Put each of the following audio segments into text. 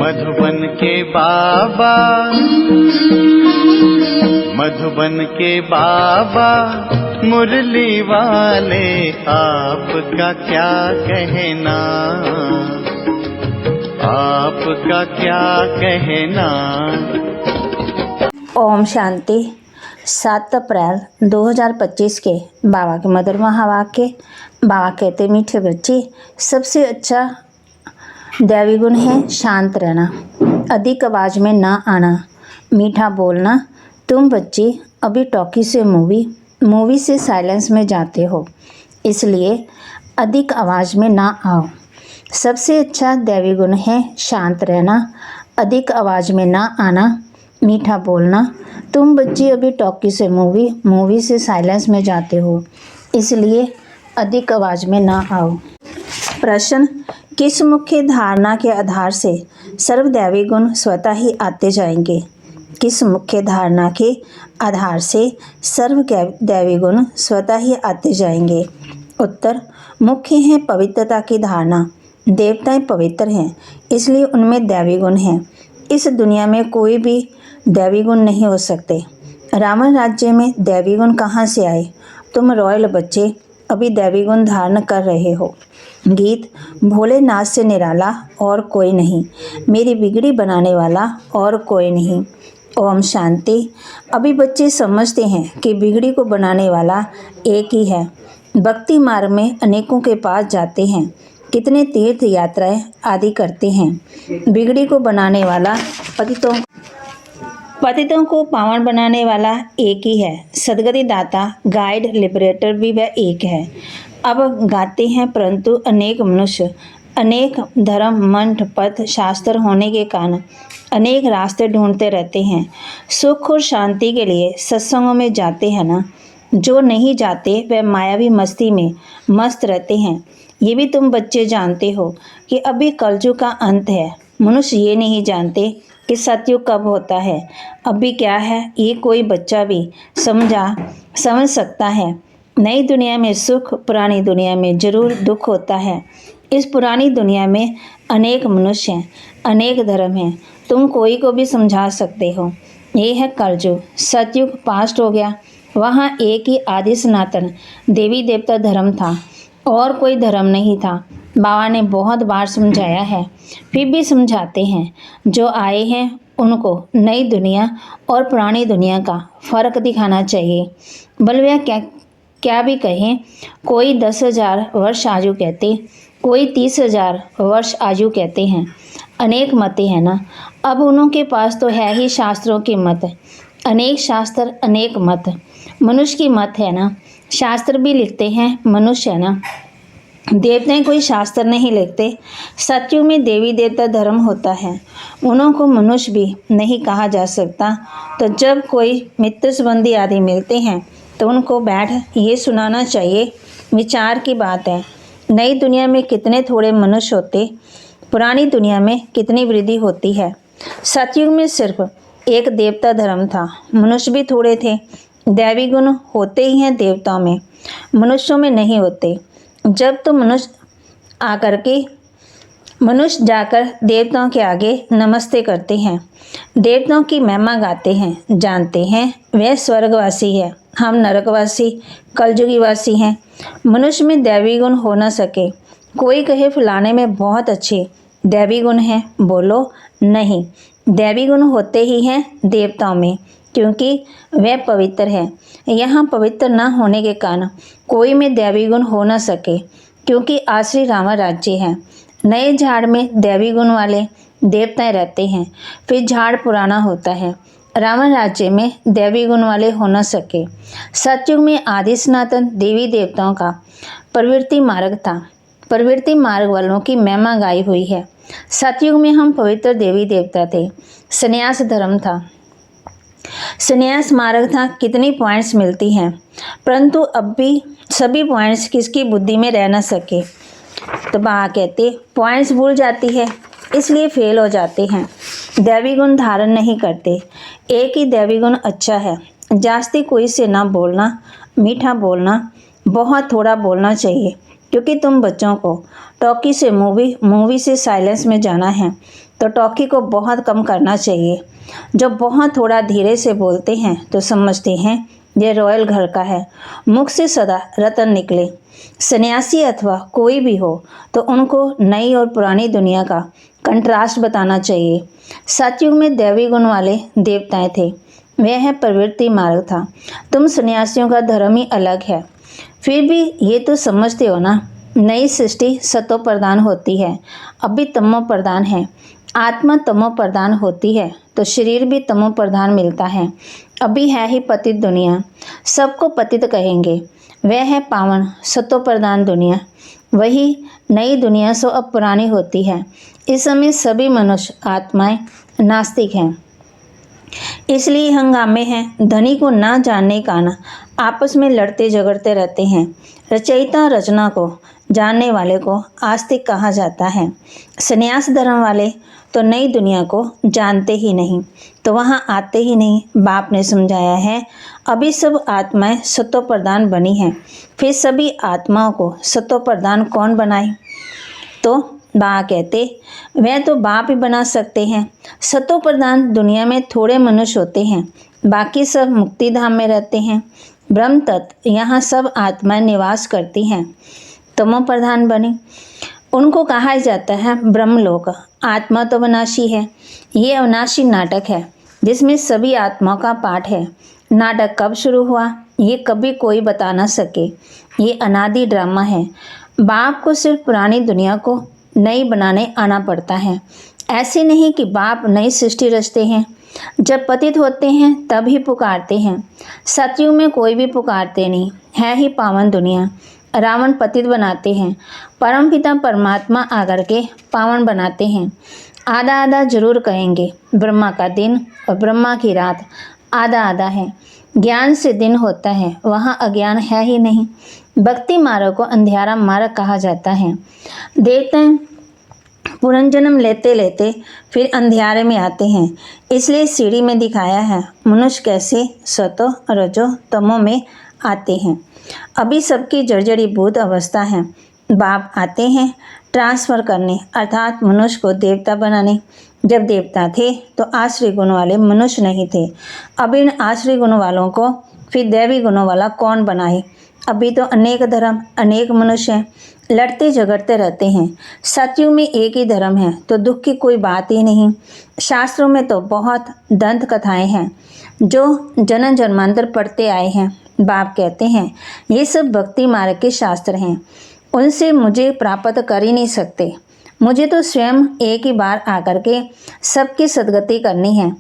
मधुबन के बाबा, मधुबन के बाबा मुरली वाले, आपका क्या कहना, आपका क्या कहना। ओम शांति। 7 अप्रैल 2025 के बाबा के मधुर महावाक्य। बाबा कहते, मीठे बच्चे, सबसे अच्छा दैवी गुण है शांत रहना, अधिक आवाज़ में ना आना, मीठा बोलना। तुम बच्चे अभी टॉकी से मूवी से साइलेंस में जाते हो, इसलिए अधिक आवाज़ में ना आओ। सबसे अच्छा दैवी गुण है शांत रहना, अधिक आवाज़ में ना आना, मीठा बोलना। तुम बच्चे अभी टॉकी से मूवी से साइलेंस में जाते हो, इसलिए अधिक आवाज़ में ना आओ। प्रश्न, किस मुख्य धारणा के आधार से सर्वदैवी गुण स्वतः ही आते जाएंगे? किस मुख्य धारणा के आधार से सर्वदैवी गुण स्वतः ही आते जाएंगे? उत्तर, मुख्य है पवित्रता की धारणा। देवताएं पवित्र हैं, इसलिए उनमें दैवी गुण हैं। इस दुनिया में कोई भी दैवी गुण नहीं हो सकते। रावण राज्य में दैवी गुण कहाँ से आए? तुम रॉयल बच्चे अभी दैवी गुण धारण कर रहे हो। गीत, भोलेनाथ से निराला और कोई नहीं, मेरी बिगड़ी बनाने वाला और कोई नहीं। ओम शांति। अभी बच्चे समझते हैं कि बिगड़ी को बनाने वाला एक ही है। भक्ति मार्ग में अनेकों के पास जाते हैं, कितने तीर्थ यात्राएं आदि करते हैं। बिगड़ी को बनाने वाला, पतितों को पावन बनाने वाला एक ही है। सदगति दाता, गाइड, लिबरेटर भी वह एक है। अब गाते हैं, परंतु अनेक मनुष्य, अनेक धर्म, मंठ, पथ, शास्त्र होने के कारण अनेक रास्ते ढूंढते रहते हैं। सुख और शांति के लिए सत्संगों में जाते हैं ना। जो नहीं जाते वह मायावी मस्ती में मस्त रहते हैं। ये भी तुम बच्चे जानते हो कि अभी कलयुग का अंत है। मनुष्य ये नहीं जानते कि सतयुग कब होता है, अभी क्या है, ये कोई बच्चा भी समझ सकता है। नई दुनिया में सुख, पुरानी दुनिया में जरूर दुख होता है। इस पुरानी दुनिया में अनेक मनुष्य हैं, अनेक धर्म हैं, तुम कोई को भी समझा सकते हो। ये है कलयुग। सतयुग पास्ट हो गया, वहाँ एक ही आदि सनातन देवी देवता धर्म था और कोई धर्म नहीं था। बाबा ने बहुत बार समझाया है, फिर भी समझाते हैं। जो आए हैं उनको नई दुनिया और पुरानी दुनिया का फ़र्क दिखाना चाहिए। बलव्या क्या भी कहें, कोई 10,000 वर्ष आयु कहते, कोई 30,000 वर्ष आयु कहते हैं। अनेक मतें हैं ना। अब उनके पास तो है ही शास्त्रों की मत, अनेक शास्त्र, अनेक मत। मनुष्य की मत है ना, शास्त्र भी लिखते हैं मनुष्य है ना, देवताएं कोई शास्त्र नहीं लिखते। सतयुग में देवी देवता धर्म होता है, उन्हों को मनुष्य भी नहीं कहा जा सकता। तो जब कोई मित्र संबंधी आदि मिलते हैं तो उनको बैठ ये सुनाना चाहिए, विचार की बात है। नई दुनिया में कितने थोड़े मनुष्य होते, पुरानी दुनिया में कितनी वृद्धि होती है। सतयुग में सिर्फ एक देवता धर्म था, मनुष्य भी थोड़े थे। दैवी गुण होते ही हैं देवताओं में, मनुष्यों में नहीं होते। जब तो मनुष्य जाकर देवताओं के आगे नमस्ते करते हैं, देवताओं की महिमा गाते हैं, जानते हैं वह स्वर्गवासी है, हम नरकवासी कलयुगीवासी हैं। मनुष्य में दैवी गुण हो न सके। कोई कहे फलाने में बहुत अच्छे दैवी गुण हैं, बोलो नहीं, दैवी गुण होते ही हैं देवताओं में, क्योंकि वह पवित्र है। यहाँ पवित्र न होने के कारण कोई में दैवी गुण हो न सके, क्योंकि आश्री रावण राज्य है। नए झाड़ में दैवी गुण वाले देवताएं रहते हैं, फिर झाड़ पुराना होता है। रावण राज्य में दैवी गुण वाले हो न सके। सतयुग में आदि सनातन देवी देवताओं का प्रवृत्ति मार्ग था, प्रवृत्ति मार्ग वालों की महिमा गाई हुई है। सतयुग में हम पवित्र देवी देवता थे, संन्यास धर्म था, संन्यास मार्ग था, कितनी पॉइंट्स मिलती हैं, परंतु अब भी सभी पॉइंट्स किसकी बुद्धि में रह न सके। तो बाबा कहते, पॉइंट्स भूल जाती है, इसलिए फेल हो जाते हैं, दैवी गुण धारण नहीं करते। एक ही दैवी गुण अच्छा है, जास्ती कोई से ना बोलना, मीठा बोलना, बहुत थोड़ा बोलना चाहिए, क्योंकि तुम बच्चों को टॉकी से मूवी से साइलेंस में जाना है तो टॉकी को बहुत कम करना चाहिए। जब बहुत थोड़ा धीरे से बोलते हैं तो समझते हैं ये रॉयल घर का है, मुख से सदा रतन निकले। सन्यासी अथवा कोई भी हो तो उनको नई और पुरानी दुनिया का कंट्रास्ट बताना चाहिए। सतयुग में दैवी गुण वाले देवताएं थे, वह है प्रवृत्ति मार्ग था। तुम सन्यासियों का धर्म ही अलग है। फिर भी ये तो समझते हो ना, नई सृष्टि सतो प्रदान होती है, अभी तमो प्रदान है। आत्मा तमो प्रदान होती है तो शरीर भी तमो प्रधान मिलता है। अभी है ही पतित दुनिया, सबको पतित कहेंगे। वह है पावन सतो प्रधान दुनिया। वही नई दुनिया सो अब पुरानी होती है। इस समय सभी मनुष्य आत्माएं नास्तिक हैं, इसलिए हंगामे हैं। धनी को ना जानने का ना आपस में लड़ते झगड़ते रहते हैं। रचयिता रचना को जानने वाले को आस्तिक कहा जाता है। संन्यास धर्म वाले तो नई दुनिया को जानते ही नहीं, तो वहाँ आते ही नहीं। बाप ने समझाया है, अभी सब आत्माएं सतो प्रधान बनी हैं, फिर सभी आत्माओं को सतो प्रधान कौन बनाए? तो बा कहते, वह तो बाप ही बना सकते हैं। सतो प्रधान दुनिया में थोड़े मनुष्य होते हैं, बाकी सब मुक्ति धाम में रहते हैं। ब्रह्म तत्व यहाँ सब आत्माएं निवास करती हैं। तमो प्रधान बनी, उनको कहा जाता है ब्रह्मलोक। आत्मा तो अविनाशी है। ये अविनाशी नाटक है जिसमें सभी आत्माओं का पाठ है। नाटक कब शुरू हुआ ये कभी कोई बता ना सके। ये अनादि ड्रामा है। बाप को सिर्फ पुरानी दुनिया को नई बनाने आना पड़ता है। ऐसे नहीं कि बाप नई सृष्टि रचते हैं। जब पतित होते हैं तब ही पुकारते हैं। सतयुग में कोई भी पुकारते नहीं, है ही पावन दुनिया। रावण पतित बनाते हैं, परमपिता परमात्मा आकर के पावन बनाते हैं। आधा आधा जरूर कहेंगे। ब्रह्मा का दिन और ब्रह्मा की रात आधा आधा है। ज्ञान से दिन होता है, वहाँ अज्ञान है ही नहीं। भक्ति मार्ग को अंधियारा मार्ग कहा जाता है। देवताएं पुनर्जन्म लेते लेते फिर अंधियारे में आते हैं। इसलिए सीढ़ी में दिखाया है मनुष्य कैसे सतो रजो तमो में आते हैं। अभी सबकी जर्जरी भूत अवस्था है। बाप आते हैं ट्रांसफर करने, अर्थात मनुष्य को देवता बनाने। जब देवता थे तो आश्रय गुण वाले मनुष्य नहीं थे। अब इन आश्रय गुण वालों को फिर दैवी गुणों वाला कौन बनाए? अभी तो अनेक धर्म अनेक मनुष्य हैं, लड़ते झगड़ते रहते हैं। सतयुग में एक ही धर्म है तो दुख की कोई बात ही नहीं। शास्त्रों में तो बहुत दंत कथाएं हैं जो जन्म जन्मांतर पढ़ते आए हैं। बाप कहते हैं ये सब भक्ति मार्ग के शास्त्र हैं, उनसे मुझे प्राप्त कर ही नहीं सकते। मुझे तो स्वयं एक ही बार आकर के सबकी सदगति करनी है।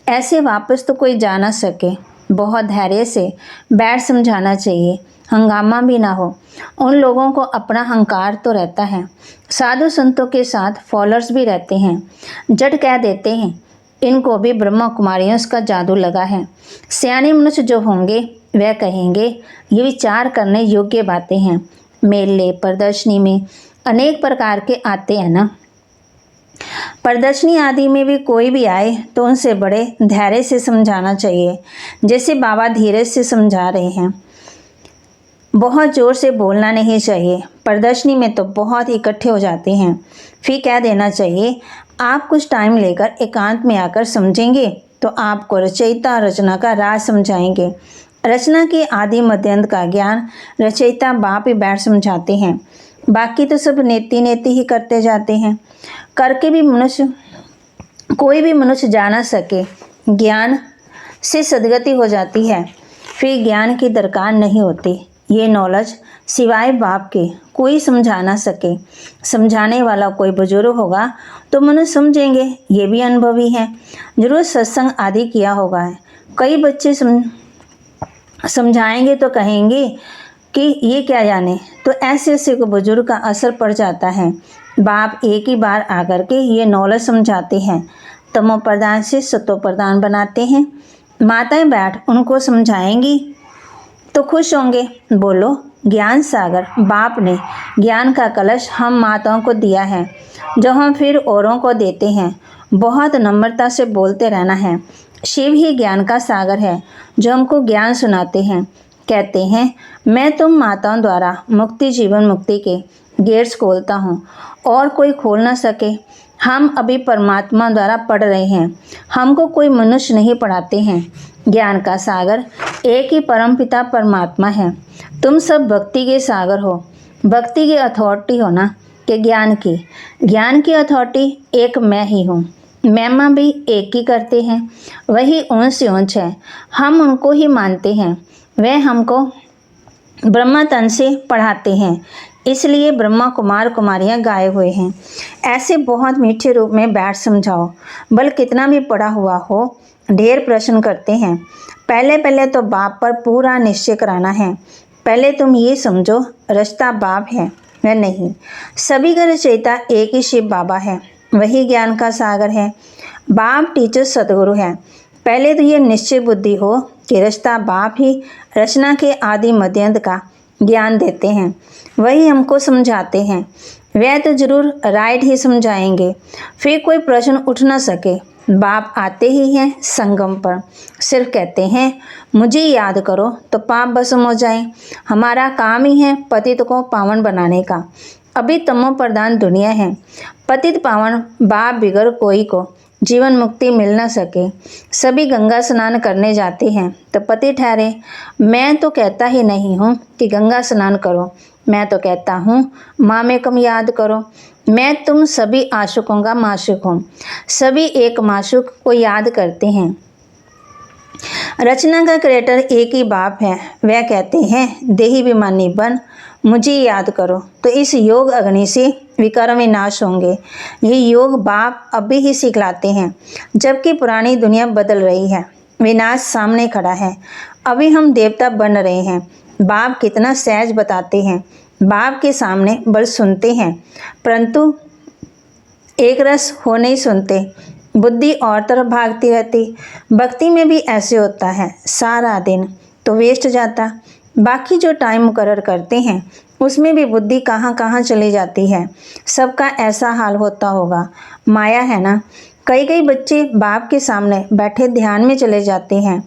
ऐसे वापस तो कोई जा ना सके। बहुत धैर्य से बैठ समझाना चाहिए, हंगामा भी ना हो। उन लोगों को अपना अहंकार तो रहता है। साधु संतों के साथ फॉलोअर्स भी रहते हैं। जट कह देते हैं इनको भी ब्रह्मा कुमारियों का जादू लगा है। सियाने मनुष्य जो होंगे वह कहेंगे ये विचार करने योग्य बातें हैं। मेले प्रदर्शनी में अनेक प्रकार के आते हैं ना। प्रदर्शनी आदि में भी कोई भी आए तो उनसे बड़े धैर्य से समझाना चाहिए, जैसे बाबा धीरज से समझा रहे हैं। बहुत ज़ोर से बोलना नहीं चाहिए। प्रदर्शनी में तो बहुत इकट्ठे हो जाते हैं। फिर कह देना चाहिए आप कुछ टाइम लेकर एकांत में आकर समझेंगे तो आपको रचयिता रचना का राज समझाएंगे। रचना के आदि मध्यांत का ज्ञान रचयिता बाप ही बैठ समझाते हैं। बाकी तो सब नेति नेति ही करते जाते हैं। करके भी मनुष्य कोई भी मनुष्य जा ना सके। ज्ञान से सदगति हो जाती है, फिर ज्ञान की दरकार नहीं होती। ये नॉलेज सिवाय बाप के कोई समझा ना सके। समझाने वाला कोई बुजुर्ग होगा तो मनुष्य समझेंगे। ये भी अनुभवी है, जरूर सत्संग आदि किया होगा। कई बच्चे समझाएंगे तो कहेंगे कि ये क्या जाने, तो ऐसे ऐसे को बुजुर्ग का असर पड़ जाता है। बाप एक ही बार आकर के ये नॉलेज समझाते हैं, तमो प्रधान से सतो प्रधान बनाते हैं। माताएं बैठ उनको समझाएंगी तो खुश होंगे। बोलो ज्ञान सागर बाप ने ज्ञान का कलश हम माताओं को दिया है, जो हम फिर औरों को देते हैं। बहुत नम्रता से बोलते रहना है। शिव ही ज्ञान का सागर है जो हमको ज्ञान सुनाते हैं। कहते हैं, मैं तुम माताओं द्वारा मुक्ति जीवन मुक्ति के गेट्स खोलता हूँ और कोई खोल ना सके। हम अभी परमात्मा द्वारा पढ़ रहे हैं, हमको कोई मनुष्य नहीं पढ़ाते हैं। ज्ञान का सागर एक ही परमपिता परमात्मा है। तुम सब भक्ति के सागर हो। भक्ति की अथॉरिटी हो ना कि ज्ञान की अथॉरिटी एक मैं ही हूँ। महिमा भी एक ही करते हैं, वही ऊंच से ऊंच है, हम उनको ही मानते हैं। वह हमको ब्रह्मा तन से पढ़ाते हैं, इसलिए ब्रह्मा कुमार कुमारियाँ गाए हुए हैं। ऐसे बहुत मीठे रूप में बैठ समझाओ। बल कितना भी पढ़ा हुआ हो, ढेर प्रश्न करते हैं। पहले तो बाप पर पूरा निश्चय कराना है। पहले तुम ये समझो, रचता बाप है, वह नहीं। सभी का रचयिता एक ही शिव बाबा है, वही ज्ञान का सागर है। बाप टीचर सतगुरु है। पहले तो ये निश्चय बुद्धि हो कि रचता बाप ही रचना के आदि मध्यंत का ज्ञान देते हैं, वही हमको समझाते हैं। वह तो जरूर राइट ही समझाएंगे, फिर कोई प्रश्न उठ न सके। बाप आते ही हैं संगम पर, सिर्फ कहते हैं मुझे याद करो तो पाप भस्म हो जाए। हमारा काम ही है पतित को पावन बनाने का। अभी तमो प्रधान दुनिया है, पतित पावन बाप बिगड़ कोई को जीवन मुक्ति मिल न सके। सभी गंगा स्नान करने जाते हैं तो पति ठहरे। मैं तो कहता ही नहीं हूँ कि गंगा स्नान करो, मैं तो कहता हूँ माँ में कम याद करो। मैं तुम सभी आशिकों का माशुक हूँ, सभी एक माशुक को याद करते हैं। रचना का क्रिएटर एक ही बाप है। वह कहते हैं देही विमानी बन, मुझे याद करो तो इस योग अग्नि से विकार विनाश होंगे। ये योग बाप अभी ही सिखलाते हैं, जबकि पुरानी दुनिया बदल रही है, विनाश सामने खड़ा है। अभी हम देवता बन रहे हैं। बाप कितना सहज बताते हैं। बाप के सामने बल सुनते हैं, परंतु एक रस हो नहीं सुनते। बुद्धि और तरफ भागती रहती। भक्ति में भी ऐसे होता है, सारा दिन तो वेस्ट जाता, बाकी जो टाइम मुकर्रर करते हैं उसमें भी बुद्धि कहाँ कहाँ चली जाती है। सबका ऐसा हाल होता होगा, माया है ना। कई बच्चे बाप के सामने बैठे ध्यान में चले जाते हैं,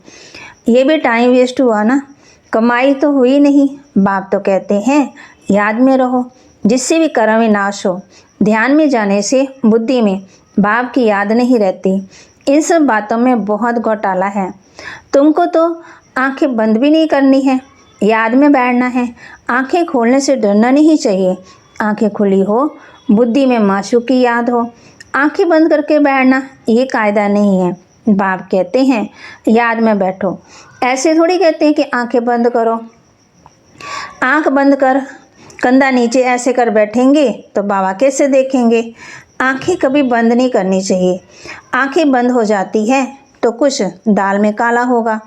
ये भी टाइम वेस्ट हुआ ना, कमाई तो हुई नहीं। बाप तो कहते हैं याद में रहो, जिससे भी कर्म विनाश हो। ध्यान में जाने से बुद्धि में बाप की याद नहीं रहती। इन सब बातों में बहुत घोटाला है। तुमको तो आंखें बंद भी नहीं करनी है, याद में बैठना है। आंखें खोलने से डरना नहीं चाहिए। आंखें खुली हो, बुद्धि में माशूक की याद हो। आंखें बंद करके बैठना ये कायदा नहीं है। बाप कहते हैं याद में बैठो, ऐसे थोड़ी कहते हैं कि आंखें बंद करो। आंख बंद कर कंधा नीचे ऐसे कर बैठेंगे तो बाबा कैसे देखेंगे। आंखें कभी बंद नहीं करनी चाहिए। आंखें बंद हो जाती है तो कुछ दाल में काला होगा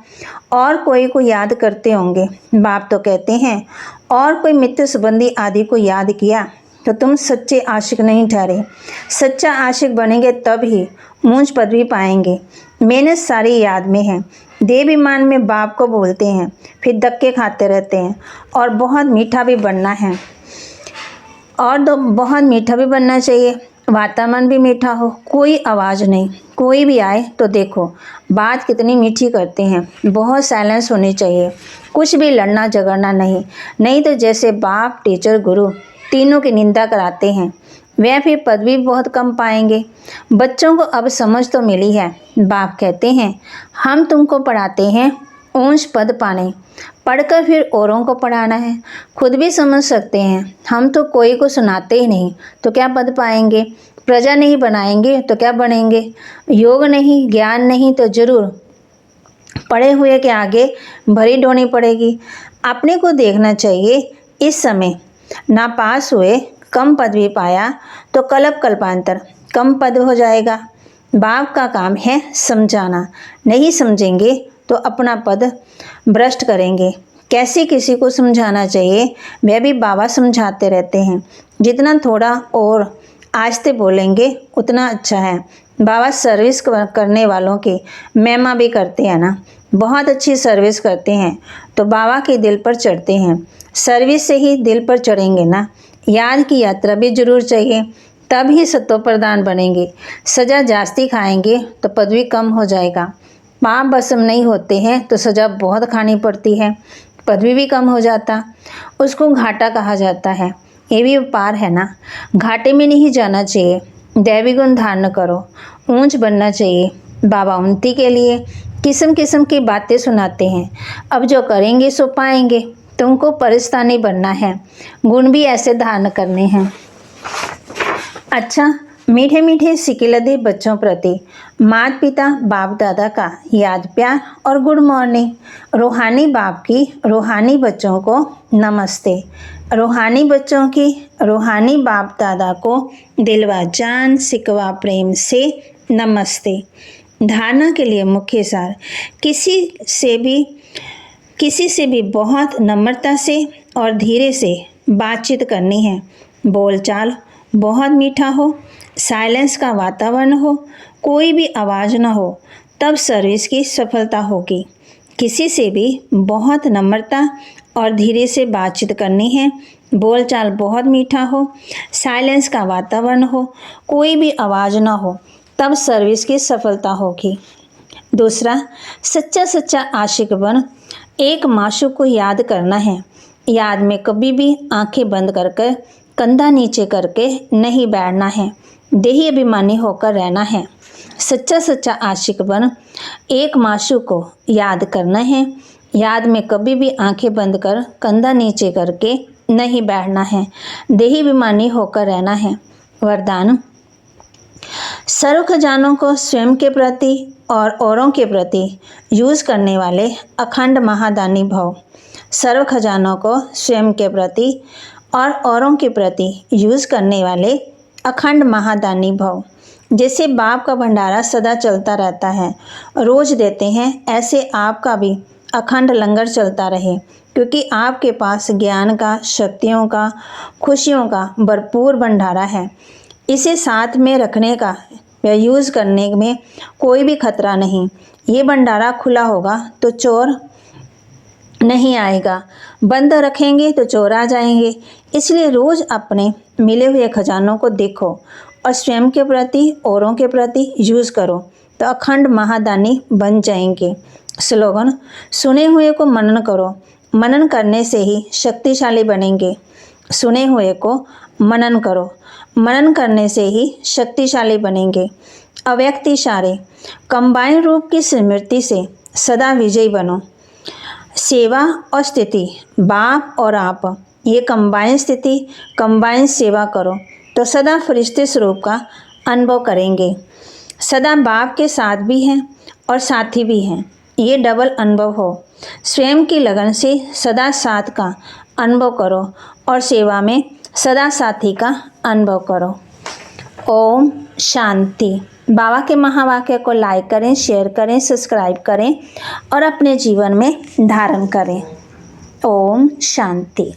और कोई को याद करते होंगे। बाप तो कहते हैं और कोई मित्र संबंधी आदि को याद किया तो तुम सच्चे आशिक नहीं ठहरे। सच्चा आशिक बनेंगे तब ही ऊंच पदवी पाएंगे। मेहनत सारी याद में है। देवाभिमान में बाप को बोलते हैं, फिर धक्के खाते रहते हैं। और बहुत मीठा भी बनना है, और तो बहुत मीठा भी बनना चाहिए। वातावरण भी मीठा हो, कोई आवाज़ नहीं, कोई भी आए तो देखो बात कितनी मीठी करते हैं। बहुत साइलेंस होनी चाहिए, कुछ भी लड़ना झगड़ना नहीं तो जैसे बाप टीचर गुरु तीनों की निंदा कराते हैं, वह फिर पदवी बहुत कम पाएंगे। बच्चों को अब समझ तो मिली है। बाप कहते हैं हम तुमको पढ़ाते हैं ऊंच पद पाने, पढ़कर फिर औरों को पढ़ाना है। खुद भी समझ सकते हैं, हम तो कोई को सुनाते ही नहीं तो क्या पद पाएंगे। प्रजा नहीं बनाएंगे तो क्या बनेंगे। योग नहीं, ज्ञान नहीं तो जरूर पढ़े हुए के आगे भरी ढोनी पड़ेगी। अपने को देखना चाहिए। इस समय ना पास हुए, कम पदवी पाया तो कल्पांतर कम पद हो जाएगा। बाप का काम है समझाना, नहीं समझेंगे तो अपना पद भ्रष्ट करेंगे। कैसे किसी को समझाना चाहिए वह भी बाबा समझाते रहते हैं। जितना थोड़ा और आस्ते बोलेंगे उतना अच्छा है। बाबा सर्विस करने वालों की महिमा भी करते हैं ना, बहुत अच्छी सर्विस करते हैं तो बाबा के दिल पर चढ़ते हैं। सर्विस से ही दिल पर चढ़ेंगे ना। याद की यात्रा भी जरूर चाहिए, तब ही सत्व प्रधान बनेंगे। सजा जास्ती खाएंगे तो पदवी कम हो जाएगा। पाप भस्म नहीं होते हैं तो सजा बहुत खानी पड़ती है। पदवी भी कम हो जाता, उसको घाटा कहा जाता है। ये भी पार है ना। घाटे में नहीं जाना चाहिए, दैवी गुण धारण करो, ऊंच बनना चाहिए। बाबा उन्नति के लिए किस्म किस्म की बातें सुनाते हैं। अब जो करेंगे सो पाएंगे। तुमको परिस्तानी बनना है, गुण भी ऐसे धारण करने हैं। अच्छा, मीठे मीठे सिकिलदे बच्चों प्रति माता पिता बाप दादा का याद प्यार और गुड मॉर्निंग। रूहानी बाप की रूहानी बच्चों को नमस्ते। रूहानी बच्चों की रूहानी बाप दादा को दिलवा जान सिकवा प्रेम से नमस्ते। धारणा के लिए मुख्य सार, किसी से भी बहुत नम्रता से और धीरे से बातचीत करनी है। बोलचाल बहुत मीठा हो, साइलेंस का वातावरण हो, कोई भी आवाज़ ना हो, तब सर्विस की सफलता होगी। किसी से भी बहुत नम्रता और धीरे से बातचीत करनी है। बोलचाल बहुत मीठा हो, साइलेंस का वातावरण हो, कोई भी आवाज़ ना हो, तब सर्विस की सफलता होगी। दूसरा, सच्चा आशिक बन एक माशूक को याद करना है। याद में कभी भी आंखें बंद करके कंधा नीचे करके नहीं बैठना है, देही अभिमानी होकर रहना है। सच्चा आशिक बन एक माशूक को याद करना है। याद में कभी भी आंखें बंद कर कंधा नीचे करके नहीं बैठना है, देही अभिमानी होकर रहना है। वरदान, सर्व खजानों को स्वयं के प्रति और औरों के प्रति यूज़ करने वाले अखंड महादानी भव। सर्व खजानों को स्वयं के प्रति और औरों के प्रति यूज़ करने वाले अखंड महादानी भव। जैसे बाप का भंडारा सदा चलता रहता है, रोज़ देते हैं, ऐसे आपका भी अखंड लंगर चलता रहे, क्योंकि आपके पास ज्ञान का, शक्तियों का, खुशियों का भरपूर भंडारा है। इसे साथ में रखने का या यूज़ करने में कोई भी खतरा नहीं। ये भंडारा खुला होगा तो चोर नहीं आएगा, बंद रखेंगे तो चोर आ जाएंगे। इसलिए रोज़ अपने मिले हुए खजानों को देखो और स्वयं के प्रति, औरों के प्रति यूज़ करो, तो अखंड महादानी बन जाएंगे। स्लोगन, सुने हुए को मनन करो, मनन करने से ही शक्तिशाली बनेंगे। सुने हुए को मनन करो, मनन करने से ही शक्तिशाली बनेंगे। अव्यक्त इशारे, कंबाइन रूप की स्मृति से सदा विजयी बनो। सेवा और स्थिति, बाप और आप, ये कंबाइन स्थिति, कंबाइन सेवा करो तो सदा फरिश्ते स्वरूप का अनुभव करेंगे। सदा बाप के साथ भी हैं और साथी भी हैं, ये डबल अनुभव हो। स्वयं की लगन से सदा साथ का अनुभव करो और सेवा में सदा साथी का अनुभव करो। ओम शांति। बाबा के महावाक्य को लाइक करें, शेयर करें, सब्सक्राइब करें और अपने जीवन में धारण करें। ओम शांति।